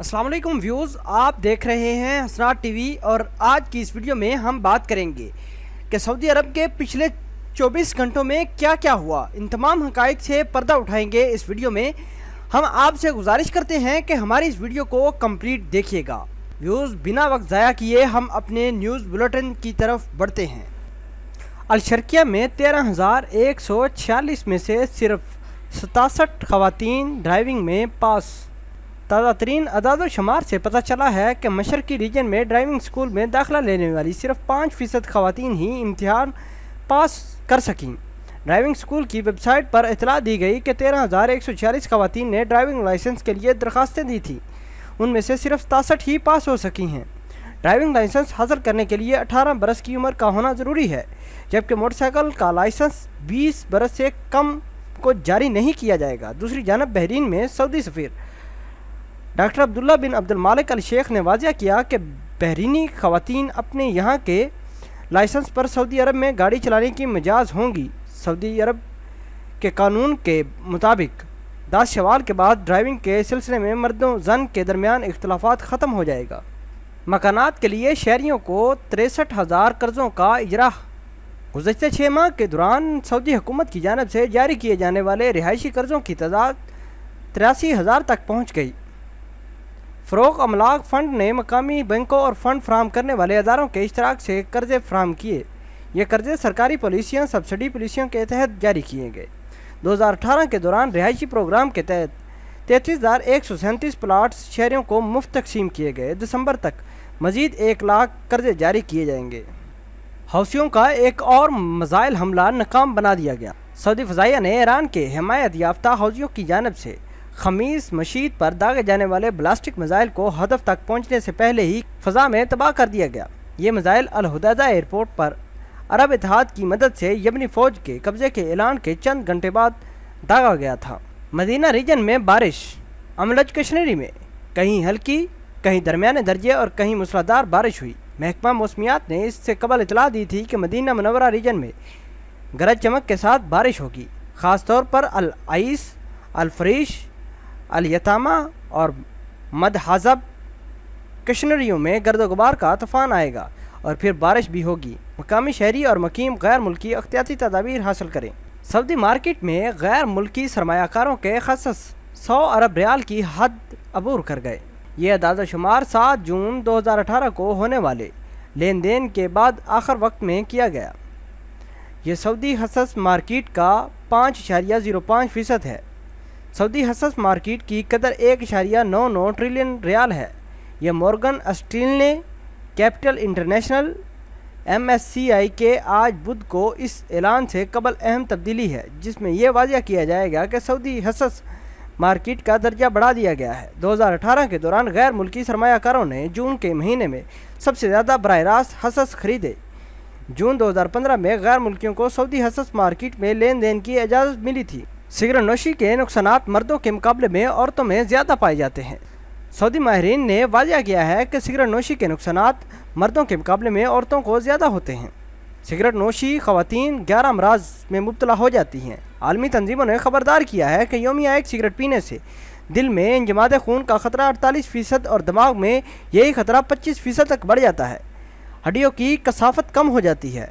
अस्सलाम वालेकुम व्यूज़, आप देख रहे हैं हसनात टीवी। और आज की इस वीडियो में हम बात करेंगे कि सऊदी अरब के पिछले 24 घंटों में क्या क्या हुआ। इन तमाम हक़ाइक़ से पर्दा उठाएंगे इस वीडियो में। हम आपसे गुजारिश करते हैं कि हमारी इस वीडियो को कंप्लीट देखिएगा। व्यूज़, बिना वक्त ज़ाया किए हम अपने न्यूज़ बुलेटिन की तरफ बढ़ते हैं। अल-शर्किया में 13,146 में से सिर्फ 67 ख़वातीन ड्राइविंग में पास। ताज़ा तरीन अदाद शुमार से पता चला है कि मशरकी रीजन में ड्राइविंग स्कूल में दाखिला लेने वाली सिर्फ 5% ख़वातीन ही इम्तिहान पास कर सकीं। ड्राइविंग स्कूल की वेबसाइट पर इतला दी गई कि 13,146 ख़वातीन ने ड्राइविंग लाइसेंस के लिए दरख्वास्तें दी थी, उनमें से सिर्फ 67 ही पास हो सकी हैं। ड्राइविंग लाइसेंस हासिल करने के लिए 18 बरस की उम्र का होना ज़रूरी है, जबकि मोटरसाइकिल का लाइसेंस 20 बरस से कम को जारी नहीं किया जाएगा। दूसरी जानब बहरीन में सऊदी सफ़ीर डॉक्टर अब्दुल्ला बिन अब्दुल मालिक अल शेख ने वाज़ह किया कि बहरीनी ख़वातीन अपने यहाँ के लाइसेंस पर सऊदी अरब में गाड़ी चलाने की मजाज होंगी। सऊदी अरब के कानून के मुताबिक 10 शवाल के बाद ड्राइविंग के सिलसिले में मर्दों जन के दरमियान इख्तलाफात ख़त्म हो जाएगा। मकानात के लिए शहरियों को 63,000 कर्ज़ों का इजरा। गुज़श्ता 6 माह के दौरान सऊदी हुकूमत की जानिब से जारी किए जाने वाले रिहायशी कर्ज़ों की तादाद 83,000 तक पहुँच गई। फ़रोग़ अमलाक फ़ंड ने मकामी बैंकों और फ़ंड फराहम करने वाले अदारों के इश्तराक से कर्ज़े फराहम किए। ये कर्ज़े सरकारी पॉलिसियों सब्सिडी पॉलिसियों के तहत जारी किए गए। 2018 के दौरान रिहायशी प्रोग्राम के तहत 33,137 प्लाट्स शहरियों को मुफ्त तकसीम किए गए। दिसंबर तक मज़ीद 1 लाख कर्ज़े जारी किए जाएंगे। हौसियों का एक और मिसाइल हमला नाकाम बना दिया गया। सऊदी फ़ज़ाइया ने ईरान के हिमायत याफ्ता हौसियों की जानिब से खमीस मशीद पर दागे जाने वाले ब्लास्टिक मिसाइल को हदफ तक पहुंचने से पहले ही फ़ज़ा में तबाह कर दिया गया। ये मिसाइल अल हुदैदा एयरपोर्ट पर अरब इत्तेहाद की मदद से यमनी फ़ौज के कब्ज़े के ऐलान के चंद घंटे बाद दागा गया था। मदीना रीजन में बारिश। अमलज कश्मीरी में कहीं हल्की, कहीं दरमियाने दर्जे और कहीं मूसलाधार बारिश हुई। महकमा मौसमियात ने इससे कबल इतला दी थी कि मदीना मुनव्वरा रीजन में गरज चमक के साथ बारिश होगी। ख़ास तौर पर अल आइस, अल फरीश, अल यतामा और मद हज़ब कश्मीरियों में गर्द गुबार का तूफ़ान आएगा और फिर बारिश भी होगी। मकामी शहरी और मकीम गैर मुल्की एहतियाती तदाबीर हासिल करें। सऊदी मार्केट में गैर मुल्की सरमायाकारों के खसस 100 अरब रियाल की हद अबूर कर गए। ये अदाद शुमार 7 जून 2018 को होने वाले लेन देन के बाद आखिर वक्त में किया गया। ये सऊदी हसस मार्केट का 5.05% है। सऊदी हसस मार्केट की कदर 1.99 ट्रिलियन रियाल है। यह Morgan Stanley capital international MSCI के आज बुध को इस ऐलान से कबल अहम तब्दीली है, जिसमें यह वाज़ह किया जाएगा कि सऊदी हसस मार्केट का दर्जा बढ़ा दिया गया है। 2018 के दौरान गैर मुल्की सरमायाकारों ने जून के महीने में सबसे ज़्यादा बराह रास्त हसस खरीदे। जून 2015 में गैर मुल्कियों को सऊदी हसस मार्केट में लेन देन की इजाज़त मिली थी। सिगरेट नोशी के नुकसानात मर्दों के मुकाबले में औरतों में ज़्यादा पाए जाते हैं। सऊदी माहिरीन ने वाज़ह किया है कि सिगरेट नोशी के नुकसानात मर्दों के मुकाबले में औरतों को ज़्यादा होते हैं। सिगरेट नोशी ख़वातीन 11 अमराज में मुब्तला हो जाती हैं। आलमी तंजीमों ने ख़बरदार किया है कि यौमिया एक सिगरेट पीने से दिल में इंजमाद खून का ख़तरा 48% और दिमाग में यही ख़तरा 25% तक बढ़ जाता है। हड्डियों की कसाफत कम हो जाती है,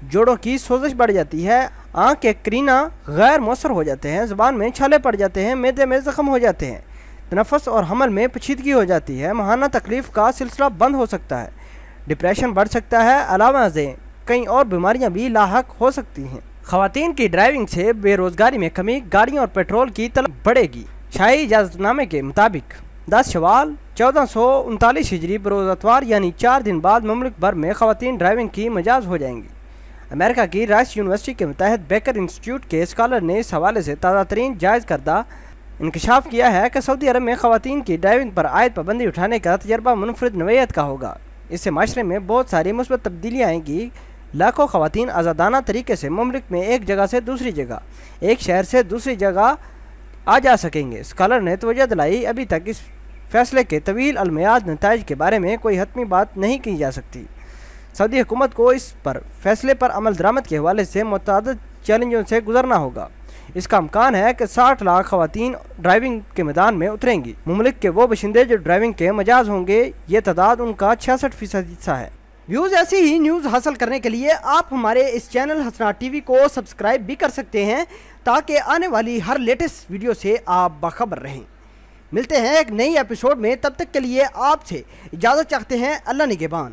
जोड़ों की सोजिश बढ़ जाती है, आँख के करीना गैर मौसर हो जाते हैं, ज़ुबान में छाले पड़ जाते हैं, मैदे में ज़ख्म हो जाते हैं, तनफ़्फ़ुस और हमल में पेचीदगी हो जाती है, माहाना तकलीफ़ का सिलसिला बंद हो सकता है, डिप्रेशन बढ़ सकता है, अलावा कई और बीमारियां भी लाहक हो सकती हैं। ख़वातीन की ड्राइविंग से बेरोज़गारी में कमी, गाड़ियों और पेट्रोल की तलब बढ़ेगी। शाही इजाज़तनामे के मुताबिक 10 शवाल 1439 हिजरी बरोज़ अतवार यानी 4 दिन बाद मुल्क भर में ख़वातीन ड्राइविंग की मजाज हो जाएंगी। अमेरिका की राइस यूनिवर्सिटी के मुताहिद बेकर इंस्टीट्यूट के स्कॉलर ने इस हवाले से ताज़ा तरीन जायज़ करदा इंकशाफ किया है कि सऊदी अरब में ख़वातीन की ड्राइविंग पर आयद पाबंदी उठाने का तजर्बा मुनफरिद नौइयत का होगा। इससे माशरे में बहुत सारी मुस्बत तब्दीलियाँ आएंगी। लाखों ख़वातीन आज़ादाना तरीके से मुल्क में एक जगह से दूसरी जगह, एक शहर से दूसरी जगह आ जा सकेंगे। स्कॉलर ने तवज्जो दिलाई, अभी तक इस फैसले के तवील अलमियाद नताइज के बारे में कोई हतमी बात नहीं की जा सकती। सऊदी हुकूमत को इस पर फैसले पर अमल दरामद के हवाले से मुतअद्दिद चैलेंजों से गुजरना होगा। اس کا امکان ہے کہ 60 لاکھ خواتین ڈرائیونگ کے میدان میں اتریں گی۔ مملک کے وہ باشندے جو ڈرائیونگ کے مجاز ہوں گے، یہ تعداد ان کا 66% حصہ ہے۔ ویوز ایسی ہی نیوز حاصل کرنے کے لیے آپ ہمارے اس چینل حسنات ٹی وی کو سبسکرائب بھی کر سکتے ہیں تاکہ آنے والی ہر لیٹسٹ ویڈیو سے آپ باخبر رہیں۔ ملتے ہیں ایک نئی ایپیسوڈ میں، تب تک کے لیے آپ سے اجازت چاہتے ہیں۔ اللہ نگہبان۔